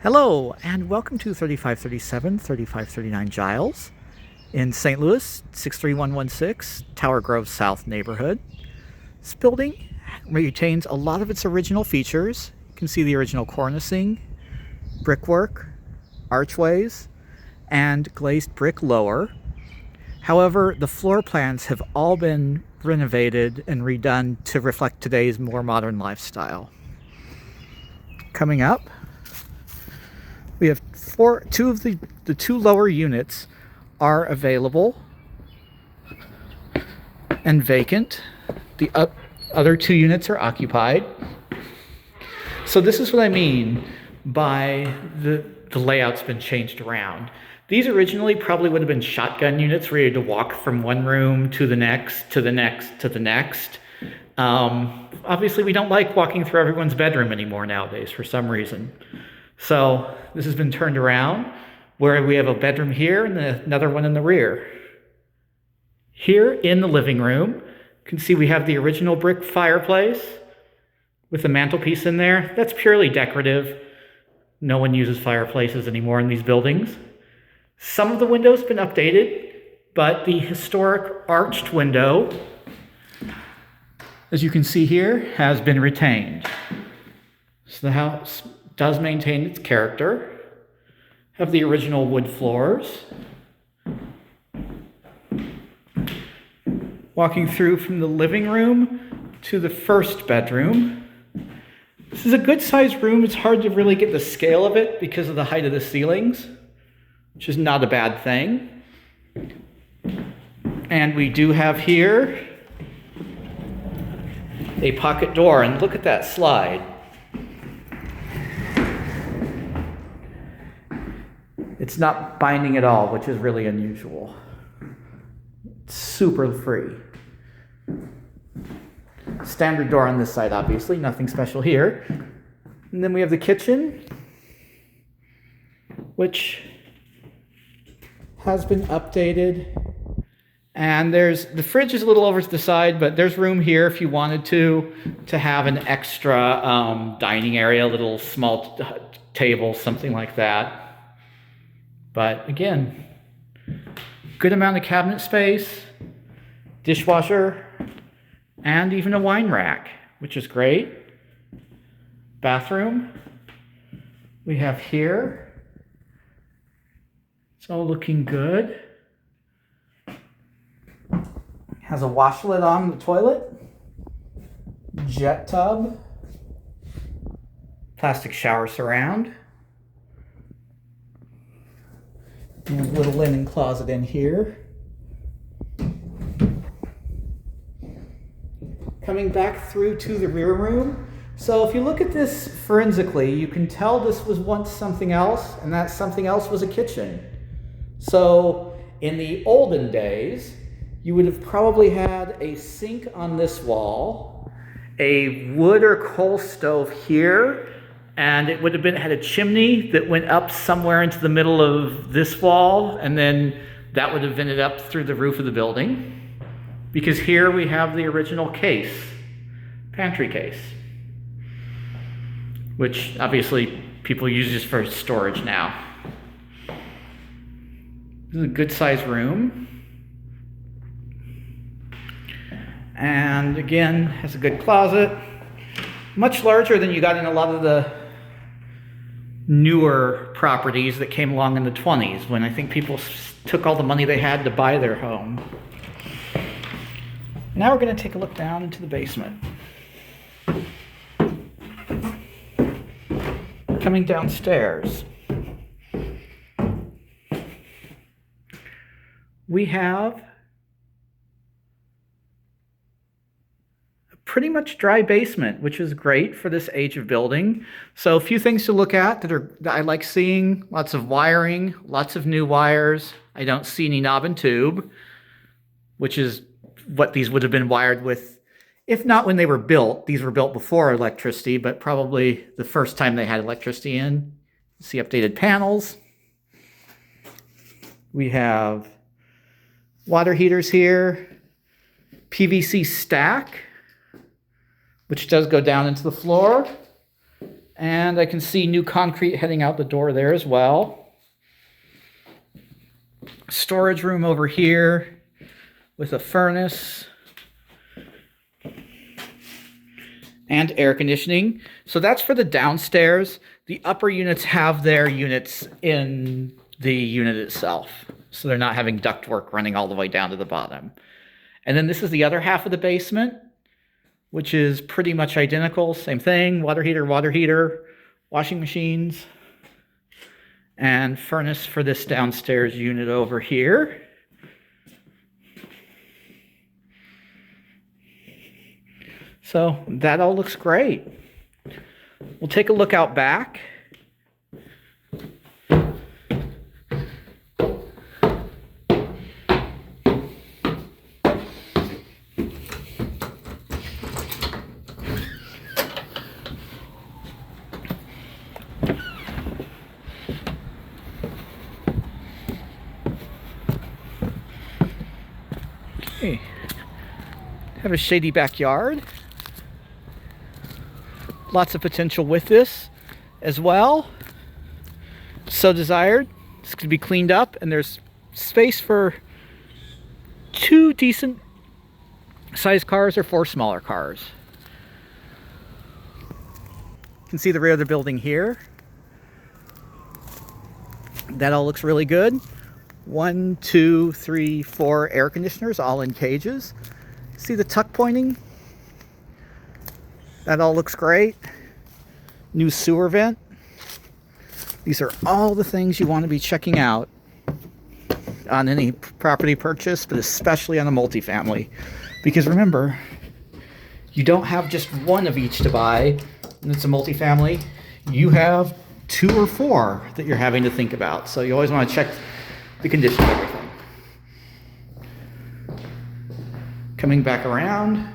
Hello, and welcome to 3537, 3539 Giles in St. Louis, 63116, Tower Grove South neighborhood. This building retains a lot of its original features. You can see the original cornicing, brickwork, archways, and glazed brick lower. However, the floor plans have all been renovated and redone to reflect today's more modern lifestyle. Coming up, we have two of the two lower units are available and vacant. The other two units are occupied. So this is what I mean by the layout's been changed around. These originally probably would have been shotgun units where you had to walk from one room to the next, to the next, to the next. Obviously, we don't like walking through everyone's bedroom anymore nowadays for some reason. So this has been turned around where we have a bedroom here and another one in the rear. Here in the living room, you can see we have the original brick fireplace with the mantelpiece in there. That's purely decorative. No one uses fireplaces anymore in these buildings. Some of the windows have been updated, but the historic arched window, as you can see here, has been retained. So the house does maintain its character. Have the original wood floors. Walking through from the living room to the first bedroom. This is a good sized room. It's hard to really get the scale of it because of the height of the ceilings, which is not a bad thing. And we do have here a pocket door, and look at that slide. It's not binding at all, which is really unusual. It's super free. Standard door on this side, obviously, nothing special here. And then we have the kitchen, which has been updated. And the fridge is a little over to the side, but there's room here if you wanted to have an extra dining area, a little small table, something like that. But again, good amount of cabinet space, dishwasher, and even a wine rack, which is great. Bathroom we have here. It's all looking good. Has a washlet on the toilet, jet tub, plastic shower surround. And a little linen closet in here. Coming back through to the rear room. So if you look at this forensically, you can tell this was once something else, and that something else was a kitchen. So in the olden days, you would have probably had a sink on this wall, a wood or coal stove here, and it would have had a chimney that went up somewhere into the middle of this wall, and then that would have vented up through the roof of the building. Because here we have the original case, pantry case, which obviously people use just for storage now. This is a good sized room. And again, has a good closet. Much larger than you got in a lot of the newer properties that came along in the 20s, when I think people took all the money they had to buy their home. Now we're going to take a look down into the basement. Coming downstairs, we have pretty much dry basement, which is great for this age of building. So a few things to look at that I like seeing. Lots of wiring, lots of new wires. I don't see any knob and tube, which is what these would have been wired with, if not when they were built. These were built before electricity, but probably the first time they had electricity in. See updated panels. We have water heaters here, PVC stack, which does go down into the floor. And I can see new concrete heading out the door there as well. Storage room over here with a furnace and air conditioning. So that's for the downstairs. The upper units have their units in the unit itself. So they're not having ductwork running all the way down to the bottom. And then this is the other half of the basement, which is pretty much identical. Same thing, water heater, washing machines, and furnace for this downstairs unit over here. So that all looks great. We'll take a look out back. Okay. Have a shady backyard. Lots of potential with this as well. So desired. This could be cleaned up, and there's space for 2 decent sized cars or 4 smaller cars. You can see the rear of the building here. That all looks really good. 1, 2, 3, 4 air conditioners, all in cages. See the tuck pointing? That all looks great. New sewer vent. These are all the things you want to be checking out on any property purchase, but especially on a multifamily. Because remember, you don't have just one of each to buy, and it's a multifamily. You have 2 or 4 that you're having to think about. So you always want to check the condition of everything. Coming back around.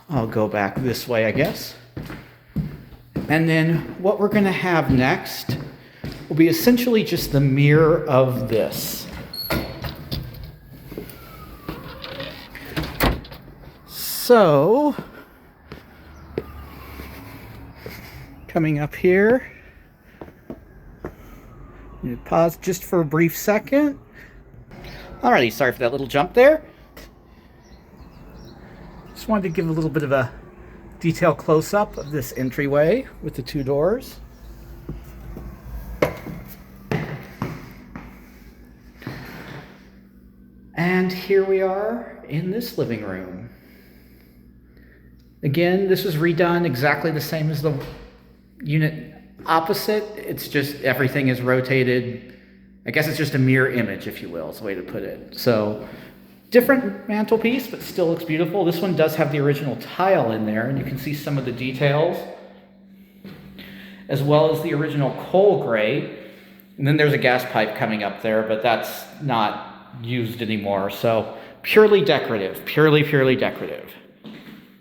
I'll go back this way, I guess. And then what we're going to have next will be essentially just the mirror of this. So, coming up here, pause just for a brief second. Alrighty, sorry for that little jump there. Just wanted to give a little bit of a detail close-up of this entryway with the 2 doors. And here we are in this living room. Again, this was redone exactly the same as the unit opposite. It's just everything is rotated. I guess it's just a mirror image, if you will, is the way to put it. So different mantelpiece, but still looks beautiful. This one does have the original tile in there, and you can see some of the details, as well as the original coal grate. And then there's a gas pipe coming up there, but that's not used anymore. So purely decorative, purely decorative.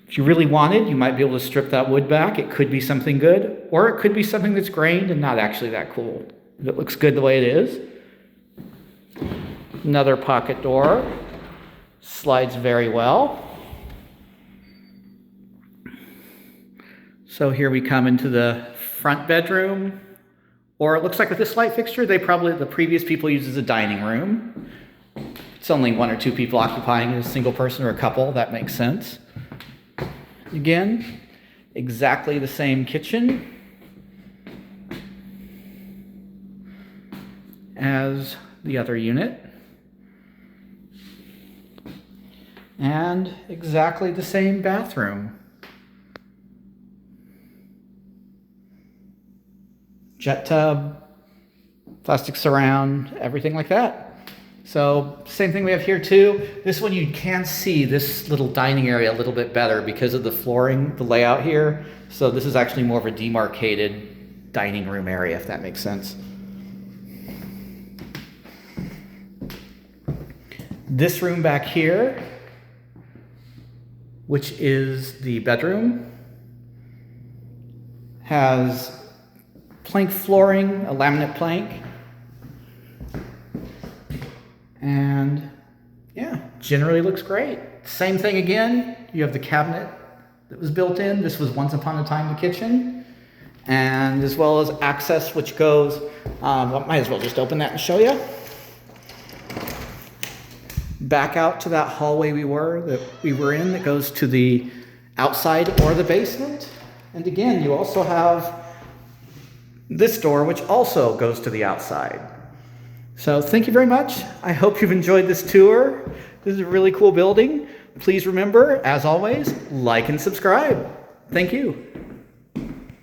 If you really wanted, you might be able to strip that wood back. It could be something good, or it could be something that's grained and not actually that cool. If it looks good the way it is. Another pocket door. Slides very well. So here we come into the front bedroom, or it looks like with this light fixture, the previous people used as a dining room. It's only 1 or 2 people occupying it, a single person or a couple, that makes sense. Again, exactly the same kitchen as the other unit. And exactly the same bathroom. Jet tub, plastic surround, everything like that. So same thing we have here too. This one you can see this little dining area a little bit better because of the flooring, the layout here. So this is actually more of a demarcated dining room area, if that makes sense. This room back here, which is the bedroom, has plank flooring, a laminate plank. And yeah, generally looks great. Same thing again, you have the cabinet that was built in. This was once upon a time the kitchen, and as well as access which goes, might as well just open that and show you. Back out to that hallway we were in that goes to the outside or the basement. And again, you also have this door which also goes to the outside. So thank you very much. I hope you've enjoyed this tour. This is a really cool building. Please remember, as always, like and subscribe. Thank you.